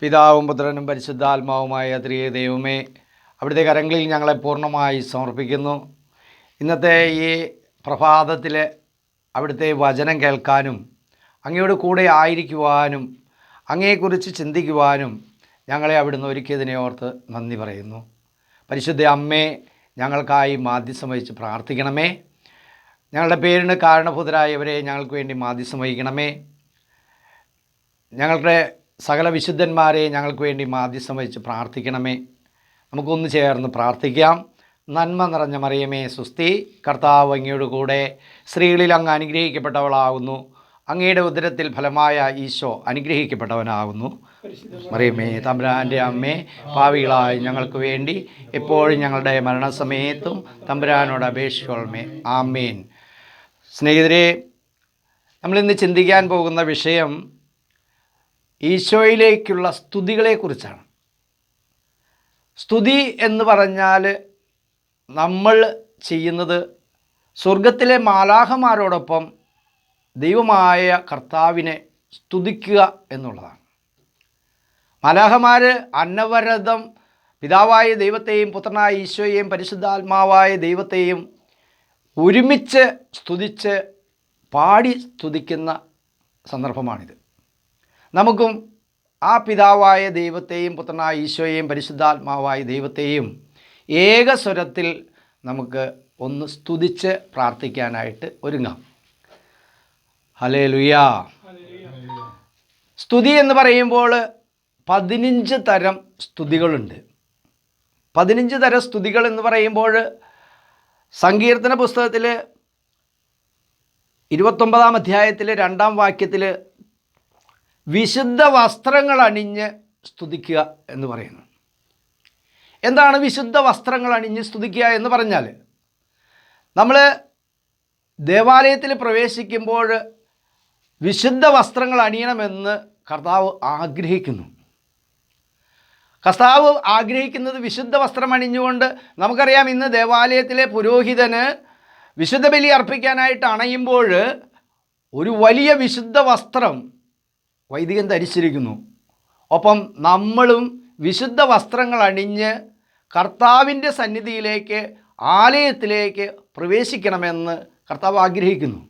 പിതാവും പുത്രനും പരിശുദ്ധാത്മാവുമായ ത്രിയേക ദൈവമേ, അവിടുത്തെ കരങ്ങളിൽ ഞങ്ങളെ പൂർണ്ണമായി സമർപ്പിക്കുന്നു. ഇന്നത്തെ ഈ പ്രഭാതത്തിൽ അവിടുത്തെ വചനം കേൾക്കാനും അങ്ങയോട് കൂടെ ആയിരിക്കുവാനും അങ്ങയെക്കുറിച്ച് ചിന്തിക്കുവാനും ഞങ്ങളെ അവിടുന്ന് ഒരുക്കിയതിനെ ഓർത്ത് നന്ദി പറയുന്നു. പരിശുദ്ധ അമ്മേ, ഞങ്ങൾക്കായി മാധ്യസ്ഥം വഹിച്ച് പ്രാർത്ഥിക്കണമേ. ഞങ്ങളുടെ പേരിന് കാരണഭൂതരായവരെ ഞങ്ങൾക്ക് വേണ്ടി മാധ്യസ്ഥം വഹിക്കണമേ. ഞങ്ങളുടെ സകല വിശുദ്ധന്മാരെ ഞങ്ങൾക്ക് വേണ്ടി മാധ്യസ്ഥം വഹിച്ച് പ്രാർത്ഥിക്കണമേ. നമുക്കൊന്ന് ചേർന്ന് പ്രാർത്ഥിക്കാം. നന്മ നിറഞ്ഞ മറിയമേ സുസ്തി, കർത്താവ് അങ്ങയോട് കൂടെ സ്ത്രീകളിൽ അങ്ങ് അനുഗ്രഹിക്കപ്പെട്ടവളാകുന്നു. അങ്ങയുടെ ഉദരത്തിൽ ഫലമായ ഈശോ അനുഗ്രഹിക്കപ്പെട്ടവനാകുന്നു. മറിയമേ തമ്പുരാൻ്റെ അമ്മേ, പാപികളായ ഞങ്ങൾക്ക് വേണ്ടി എപ്പോഴും ഞങ്ങളുടെ മരണസമയത്തും തമ്പുരാനോട് അപേക്ഷിക്കണമേ. ആമേൻ. സ്നേഹിതരെ, നമ്മളിന്ന് ചിന്തിക്കാൻ പോകുന്ന വിഷയം ഈശോയിലേക്കുള്ള സ്തുതികളെക്കുറിച്ചാണ്. സ്തുതി എന്ന് പറഞ്ഞാൽ നമ്മൾ ചെയ്യുന്നത് സ്വർഗത്തിലെ മാലാഖമാരോടൊപ്പം ദൈവമായ കർത്താവിനെ സ്തുതിക്കുക എന്നുള്ളതാണ്. മാലാഖമാർ അനവരതം പിതാവായ ദൈവത്തെയും പുത്രനായ ഈശോയെയും പരിശുദ്ധാത്മാവായ ദൈവത്തെയും ഒരുമിച്ച് സ്തുതിച്ച് പാടി സ്തുതിക്കുന്ന സന്ദർഭമാണിത്. നമുക്കും ആ പിതാവായ ദൈവത്തെയും പുത്രനായ ഈശോയെയും പരിശുദ്ധാത്മാവായ ദൈവത്തെയും ഏകസ്വരത്തിൽ നമുക്ക് ഒന്ന് സ്തുതിച്ച് പ്രാർത്ഥിക്കാനായിട്ട് ഒരുങ്ങാം. ഹല്ലേലൂയാ. സ്തുതി എന്ന് പറയുമ്പോൾ 15 തരം സ്തുതികളുണ്ട്. 15 തരം സ്തുതികൾ എന്ന് പറയുമ്പോൾ സങ്കീർത്തന പുസ്തകത്തിൽ 29-ാം അധ്യായത്തിൽ 2-ാം വാക്യത്തിൽ വിശുദ്ധ വസ്ത്രങ്ങൾ അണിഞ്ഞ് സ്തുതിക്കുക എന്ന് പറയുന്നു. എന്താണ് വിശുദ്ധ വസ്ത്രങ്ങൾ അണിഞ്ഞ് സ്തുതിക്കുക എന്ന് പറഞ്ഞാൽ, നമ്മൾ ദേവാലയത്തിൽ പ്രവേശിക്കുമ്പോൾ വിശുദ്ധ വസ്ത്രങ്ങൾ അണിയണമെന്ന് കർത്താവ് ആഗ്രഹിക്കുന്നു. കർത്താവ് ആഗ്രഹിക്കുന്നത് വിശുദ്ധ വസ്ത്രം അണിഞ്ഞുകൊണ്ട്, നമുക്കറിയാം ഇന്ന് ദേവാലയത്തിലെ പുരോഹിതന് വിശുദ്ധ ബലി അർപ്പിക്കാനായിട്ട് അണയുമ്പോൾ ഒരു വലിയ വിശുദ്ധ വസ്ത്രം വൈദികൻ ധരിച്ചിരിക്കുന്നു. ഒപ്പം നമ്മളും വിശുദ്ധ വസ്ത്രങ്ങൾ അണിഞ്ഞ് കർത്താവിൻ്റെ സന്നിധിയിലേക്ക്, ആലയത്തിലേക്ക് പ്രവേശിക്കണമെന്ന് കർത്താവ് ആഗ്രഹിക്കുന്നു.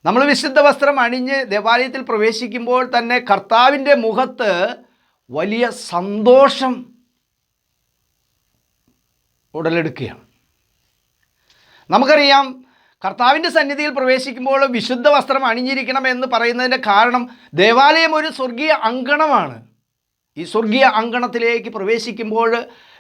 നമ്മൾ വിശുദ്ധ വസ്ത്രം അണിഞ്ഞ് ദേവാലയത്തിൽ പ്രവേശിക്കുമ്പോൾ തന്നെ കർത്താവിൻ്റെ മുഖത്ത് വലിയ സന്തോഷം ഉടലെടുക്കുകയാണ്. നമുക്കറിയാം കർത്താവിൻ്റെ സന്നിധിയിൽ പ്രവേശിക്കുമ്പോൾ വിശുദ്ധ വസ്ത്രം അണിഞ്ഞിരിക്കണം എന്ന് പറയുന്നതിൻ്റെ കാരണം, ദേവാലയം ഒരു സ്വർഗീയ അങ്കണമാണ്. ഈ സ്വർഗീയ അങ്കണത്തിലേക്ക് പ്രവേശിക്കുമ്പോൾ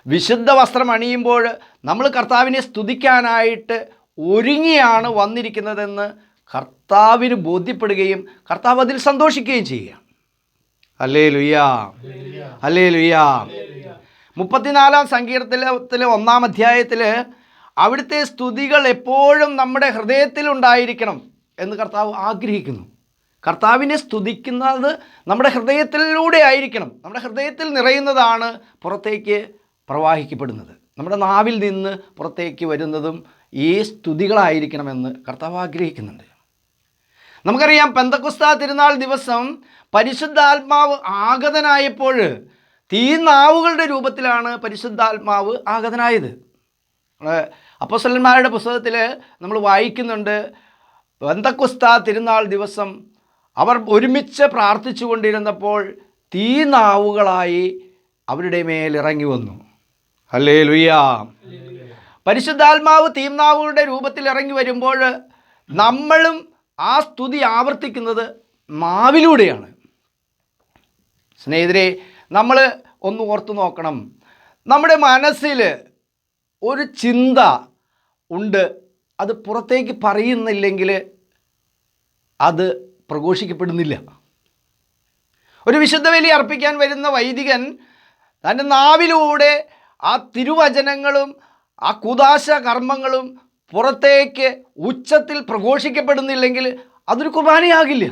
വിശുദ്ധ വസ്ത്രം അണിയുമ്പോൾ നമ്മൾ കർത്താവിനെ സ്തുതിക്കാനായിട്ട് ഒരുങ്ങിയാണ് വന്നിരിക്കുന്നതെന്ന് കർത്താവിന് ബോധ്യപ്പെടുകയും കർത്താവ് അതിൽ സന്തോഷിക്കുകയും ചെയ്യുക. ഹല്ലേലൂയാ, ഹല്ലേലൂയാ. 34-ാം സങ്കീർത്തനത്തിലെ 1-ാം അധ്യായത്തിൽ അവിടുത്തെ സ്തുതികൾ എപ്പോഴും നമ്മുടെ ഹൃദയത്തിലുണ്ടായിരിക്കണം എന്ന് കർത്താവ് ആഗ്രഹിക്കുന്നു. കർത്താവിനെ സ്തുതിക്കുന്നത് നമ്മുടെ ഹൃദയത്തിലൂടെ ആയിരിക്കണം. നമ്മുടെ ഹൃദയത്തിൽ നിറയുന്നതാണ് പുറത്തേക്ക് പ്രവാഹിക്കപ്പെടുന്നത്. നമ്മുടെ നാവിൽ നിന്ന് പുറത്തേക്ക് വരുന്നതും ഈ സ്തുതികളായിരിക്കണമെന്ന് കർത്താവ് ആഗ്രഹിക്കുന്നുണ്ട്. നമുക്കറിയാം പെന്തക്കോസ്താ തിരുനാൾ ദിവസം പരിശുദ്ധാത്മാവ് ആഗതനായപ്പോൾ തീനാവുകളുടെ രൂപത്തിലാണ് പരിശുദ്ധാത്മാവ് ആഗതനായത്. അപ്പോസ്തലന്മാരുടെ പുസ്തകത്തിൽ നമ്മൾ വായിക്കുന്നുണ്ട്, പെന്തക്കോസ്താ തിരുനാൾ ദിവസം അവർ ഒരുമിച്ച് പ്രാർത്ഥിച്ചു കൊണ്ടിരുന്നപ്പോൾ തീനാവുകളായി അവരുടെ മേൽ ഇറങ്ങി വന്നു. ഹല്ലേലൂയാ. പരിശുദ്ധാത്മാവ് തീനാവുകളുടെ രൂപത്തിൽ ഇറങ്ങി വരുമ്പോൾ നമ്മളും ആ സ്തുതി ആവർത്തിക്കുന്നത് നാവിലൂടെയാണ്. സ്നേഹിതരെ, നമ്മൾ ഒന്ന് ഓർത്തു നോക്കണം. നമ്മുടെ മനസ്സിൽ ഒരു ചിന്ത ഉണ്ട്, അത് പുറത്തേക്ക് പറയുന്നില്ലെങ്കിൽ അത് പ്രഘോഷിക്കപ്പെടുന്നില്ല. ഒരു വിശുദ്ധ ബലി അർപ്പിക്കാൻ വരുന്ന വൈദികൻ തൻ്റെ നാവിലൂടെ ആ തിരുവചനങ്ങളും ആ കൂദാശ കർമ്മങ്ങളും പുറത്തേക്ക് ഉച്ചത്തിൽ പ്രഘോഷിക്കപ്പെടുന്നില്ലെങ്കിൽ അതൊരു കുർബാനയാകില്ല.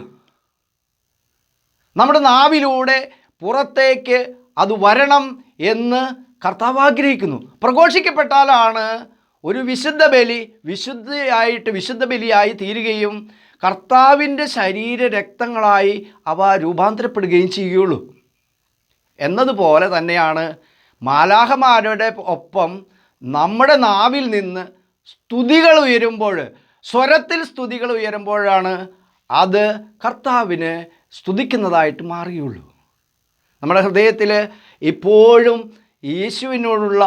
നമ്മുടെ നാവിലൂടെ പുറത്തേക്ക് അത് വരണം എന്ന് കർത്താവ് ആഗ്രഹിക്കുന്നു. പ്രഘോഷിക്കപ്പെട്ടാലാണ് ഒരു വിശുദ്ധ ബലി വിശുദ്ധ ബലിയായി തീരുകയും കർത്താവിൻ്റെ ശരീര രക്തങ്ങളായി അവ രൂപാന്തരപ്പെടുകയും ചെയ്യുകയുള്ളൂ. എന്നതുപോലെ തന്നെയാണ് മാലാഖമാരുടെ ഒപ്പം നമ്മുടെ നാവിൽ നിന്ന് സ്തുതികൾ ഉയരുമ്പോൾ, സ്വരത്തിൽ സ്തുതികൾ ഉയരുമ്പോഴാണ് അത് കർത്താവിനെ സ്തുതിക്കുന്നതായിട്ട് മാറിയുള്ളൂ. നമ്മുടെ ഹൃദയത്തിൽ ഇപ്പോഴും യേശുവിനോടുള്ള,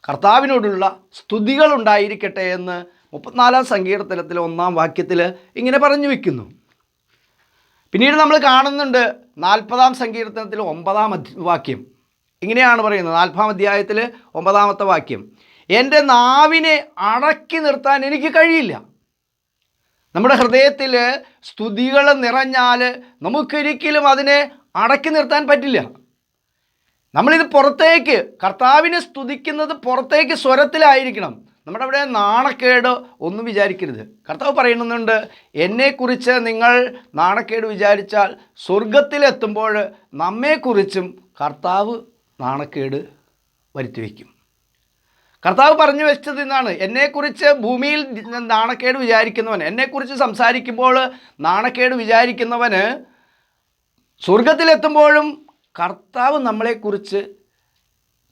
കർത്താവിനോടുള്ള സ്തുതികൾ ഉണ്ടായിരിക്കട്ടെ എന്ന് 34-ാം സങ്കീർത്തനത്തിൽ 1-ാം വാക്യത്തിൽ ഇങ്ങനെ പറഞ്ഞു വയ്ക്കുന്നു. പിന്നീട് നമ്മൾ കാണുന്നുണ്ട് 40-ാം സങ്കീർത്തനത്തിൽ 9-ാം വാക്യം ഇങ്ങനെയാണ് പറയുന്നത്. 40-ാം അധ്യായത്തിൽ 9-ാമത്തെ വാക്യം, എൻ്റെ നാവിനെ അടക്കി നിർത്താൻ എനിക്ക് കഴിയില്ല. നമ്മുടെ ഹൃദയത്തിൽ സ്തുതികൾ നിറഞ്ഞാൽ നമുക്കൊരിക്കലും അതിനെ അടക്കി നിർത്താൻ പറ്റില്ല. നമ്മളിത് പുറത്തേക്ക്, കർത്താവിനെ സ്തുതിക്കുന്നത് പുറത്തേക്ക് സ്വരത്തിലായിരിക്കണം. നമ്മുടെ അവിടെ നാണക്കേട് ഒന്നും വിചാരിക്കരുത്. കർത്താവ് പറയുന്നുണ്ട്, എന്നെക്കുറിച്ച് നിങ്ങൾ നാണക്കേട് വിചാരിച്ചാൽ സ്വർഗത്തിലെത്തുമ്പോൾ നമ്മെക്കുറിച്ചും കർത്താവ് നാണക്കേട് വരുത്തി വയ്ക്കും. കർത്താവ് പറഞ്ഞു വെച്ചത് എന്നാണ്, എന്നെക്കുറിച്ച് ഭൂമിയിൽ നാണക്കേട് വിചാരിക്കുന്നവൻ, എന്നെക്കുറിച്ച് സംസാരിക്കുമ്പോൾ നാണക്കേട് വിചാരിക്കുന്നവന് സ്വർഗത്തിലെത്തുമ്പോഴും കർത്താവ് നമ്മളെക്കുറിച്ച്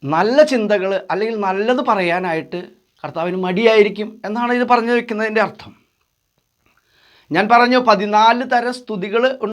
നല്ല ചിന്തകൾ അല്ലെങ്കിൽ നല്ലത് പറയാനായിട്ട് കർത്താവിന് മടിയായിരിക്കും എന്നാണ് ഇത് പറഞ്ഞു വയ്ക്കുന്നതിൻ്റെ അർത്ഥം. ഞാൻ പറഞ്ഞു 14 തരം സ്തുതികൾ